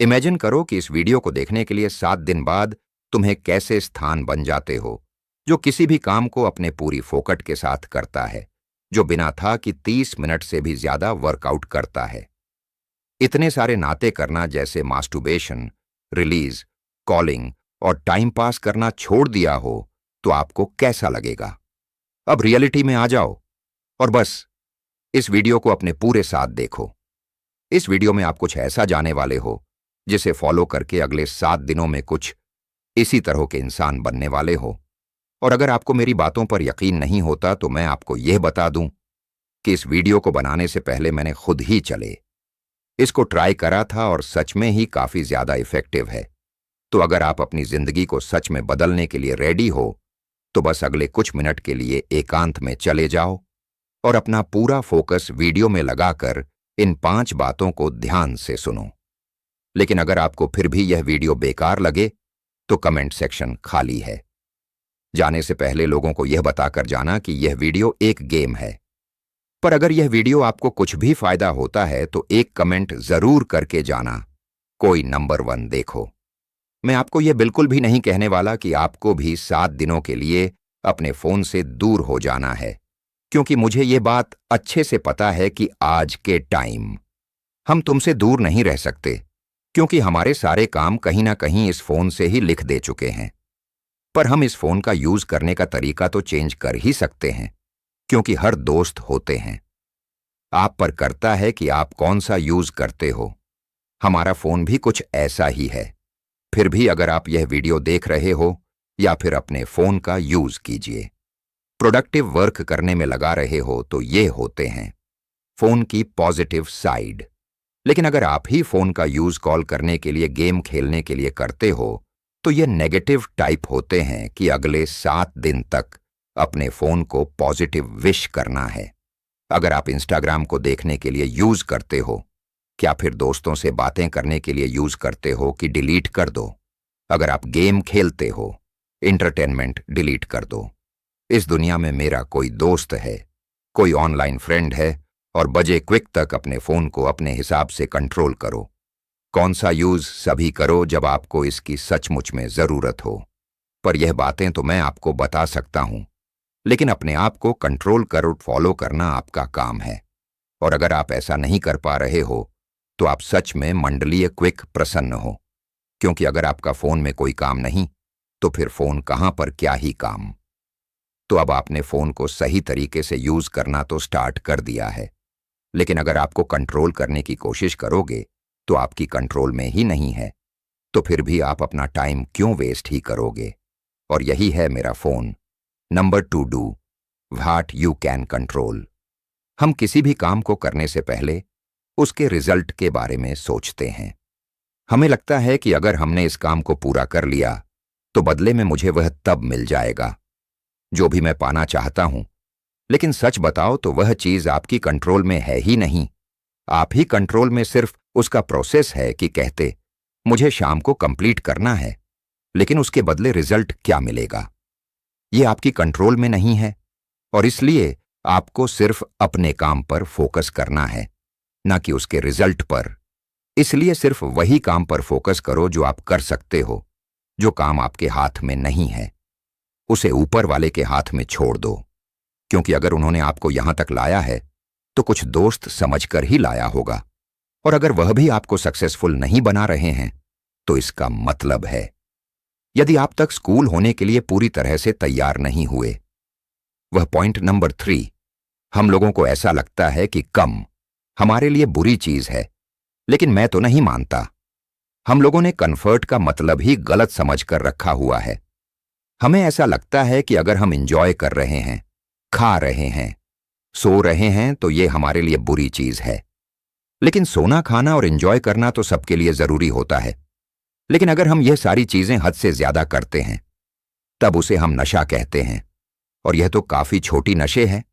Imagine करो कि इस वीडियो को देखने के लिए 7 दिन बाद तुम एक ऐसे स्थान बन जाते हो जो किसी भी काम को अपने पूरी फोकट के साथ करता है, जो बिना था कि 30 मिनट से भी ज्यादा वर्कआउट करता है। इतने सारे नाते करना जैसे मास्टुर्बेशन, रिलीज, कॉलिंग और टाइम पास करना छोड़ दिया हो तो आपको कैसा लगेगा? अब रियलिटी में आ जाओ और बस इस वीडियो को अपने पूरे साथ देखो। इस वीडियो में आप कुछ ऐसा जाने वाले हो जिसे फॉलो करके अगले 7 दिनों में कुछ इसी तरह के इंसान बनने वाले हो। और अगर आपको मेरी बातों पर यकीन नहीं होता तो मैं आपको यह बता दूं कि इस वीडियो को बनाने से पहले मैंने खुद ही इसको ट्राई करा था और सच में ही काफी ज्यादा इफेक्टिव है। तो अगर आप अपनी जिंदगी को सच में बदलने के लिए रेडी हो तो बस अगले कुछ मिनट के लिए एकांत में चले जाओ और अपना पूरा फोकस वीडियो में लगाकर इन 5 बातों को ध्यान से सुनो। लेकिन अगर आपको फिर भी यह वीडियो बेकार लगे तो कमेंट सेक्शन खाली है। जाने से पहले लोगों को यह बताकर जाना कि यह वीडियो एक गेम है, पर अगर यह वीडियो आपको कुछ भी फायदा होता है तो एक कमेंट जरूर करके जाना, कोई नंबर 1 देखो। मैं आपको यह बिल्कुल भी नहीं कहने वाला कि आपको भी 7 दिनों के लिए अपने फोन से दूर हो जाना है, क्योंकि मुझे यह बात अच्छे से पता है कि आज के टाइम हम तुमसे दूर नहीं रह सकते, क्योंकि हमारे सारे काम कहीं ना कहीं इस फोन से ही लिख दे चुके हैं। पर हम इस फोन का यूज करने का तरीका तो चेंज कर ही सकते हैं, क्योंकि हर दोस्त होते हैं। आप पर करता है कि आप कौन सा यूज करते हो। हमारा फोन भी कुछ ऐसा ही है। फिर भी अगर आप यह वीडियो देख रहे हो या फिर अपने फोन का यूज कीजिए, प्रोडक्टिव वर्क करने में लगा रहे हो, तो ये होते हैं फोन की पॉजिटिव साइड। लेकिन अगर आप ही फोन का यूज कॉल करने के लिए, गेम खेलने के लिए करते हो तो ये नेगेटिव टाइप होते हैं कि अगले 7 दिन तक अपने फोन को पॉजिटिव विश करना है। अगर आप इंस्टाग्राम को देखने के लिए यूज करते हो, क्या फिर दोस्तों से बातें करने के लिए यूज करते हो कि डिलीट कर दो? अगर आप गेम खेलते हो, एंटरटेनमेंट डिलीट कर दो। इस दुनिया में मेरा कोई दोस्त है, कोई ऑनलाइन फ्रेंड है, और बजे क्विक तक अपने फोन को अपने हिसाब से कंट्रोल करो। कौन सा यूज सभी करो जब आपको इसकी सचमुच में जरूरत हो। पर यह बातें तो मैं आपको बता सकता हूं, लेकिन अपने आप को कंट्रोल कर फॉलो करना आपका काम है। और अगर आप ऐसा नहीं कर पा रहे हो तो आप सच में मंडलीय क्विक प्रसन्न हो, क्योंकि अगर आपका फोन में कोई काम नहीं तो फिर फोन कहां पर क्या ही काम। तो अब आपने फोन को सही तरीके से यूज करना तो स्टार्ट कर दिया है, लेकिन अगर आपको कंट्रोल करने की कोशिश करोगे तो आपकी कंट्रोल में ही नहीं है, तो फिर भी आप अपना टाइम क्यों वेस्ट ही करोगे। और यही है मेरा phone. Number 2, do what you can control. हम किसी भी काम को करने से पहले उसके रिजल्ट के बारे में सोचते हैं। हमें लगता है कि अगर हमने इस काम को पूरा कर लिया तो बदले में मुझे वह तब मिल जाएगा जो भी मैं पाना चाहता हूं। लेकिन सच बताओ तो वह चीज आपकी कंट्रोल में है ही नहीं। आप ही कंट्रोल में सिर्फ उसका प्रोसेस है कि कहते मुझे शाम को कंप्लीट करना है, लेकिन उसके बदले रिजल्ट क्या मिलेगा ये आपकी कंट्रोल में नहीं है। और इसलिए आपको सिर्फ अपने काम पर फोकस करना है, ना कि उसके रिजल्ट पर। इसलिए सिर्फ वही काम पर फोकस करो जो आप कर सकते हो। जो काम आपके हाथ में नहीं है उसे ऊपर वाले के हाथ में छोड़ दो, क्योंकि अगर उन्होंने आपको यहां तक लाया है तो कुछ दोस्त समझकर ही लाया होगा। और अगर वह भी आपको सक्सेसफुल नहीं बना रहे हैं तो इसका मतलब है यदि आप तक स्कूल होने के लिए पूरी तरह से तैयार नहीं हुए। वह पॉइंट नंबर 3, हम लोगों को ऐसा लगता है कि कम हमारे लिए बुरी चीज है, लेकिन मैं तो नहीं मानता। हम लोगों ने कंफर्ट का मतलब ही गलत समझकर रखा हुआ है। हमें ऐसा लगता है कि अगर हम एंजॉय कर रहे हैं, खा रहे हैं, सो रहे हैं तो ये हमारे लिए बुरी चीज है। लेकिन सोना, खाना और एंजॉय करना तो सबके लिए जरूरी होता है। लेकिन अगर हम यह सारी चीजें हद से ज्यादा करते हैं तब उसे हम नशा कहते हैं, और यह तो काफी छोटी नशे हैं।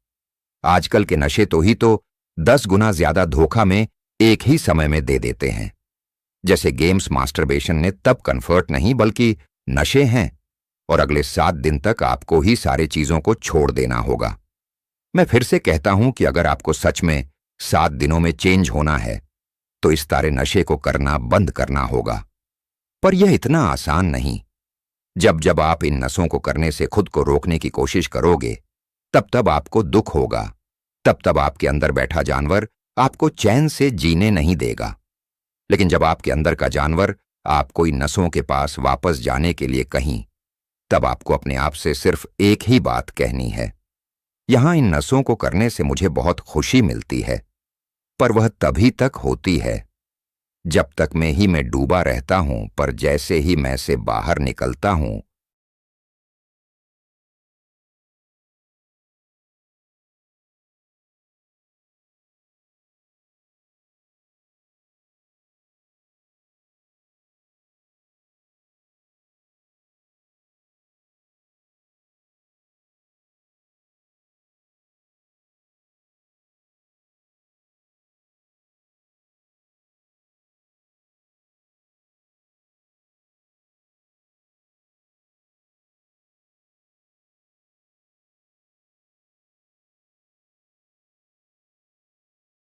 आजकल के नशे तो 10 गुना ज्यादा धोखा में एक ही समय में दे देते हैं। जैसे गेम्स, मास्टरबेशन ने तब कंफर्ट नहीं बल्कि नशे हैं, और अगले 7 दिन तक आपको ही सारे चीजों को छोड़ देना होगा। मैं फिर से कहता हूं कि अगर आपको सच में 7 दिनों में चेंज होना है तो इस तारे नशे को करना बंद करना होगा। पर यह इतना आसान नहीं। जब जब आप इन नसों को करने से खुद को रोकने की कोशिश करोगे, तब तब आपको दुख होगा। तब तब आपके अंदर बैठा जानवर आपको चैन से जीने नहीं देगा। लेकिन जब आपके अंदर का जानवर आपको इन नसों के पास वापस जाने के लिए कहीं, तब आपको अपने आप से सिर्फ एक ही बात कहनी है, यहां इन नसों को करने से मुझे बहुत खुशी मिलती है, पर वह तभी तक होती है जब तक मैं ही में डूबा रहता हूं। पर जैसे ही मैं से बाहर निकलता हूं,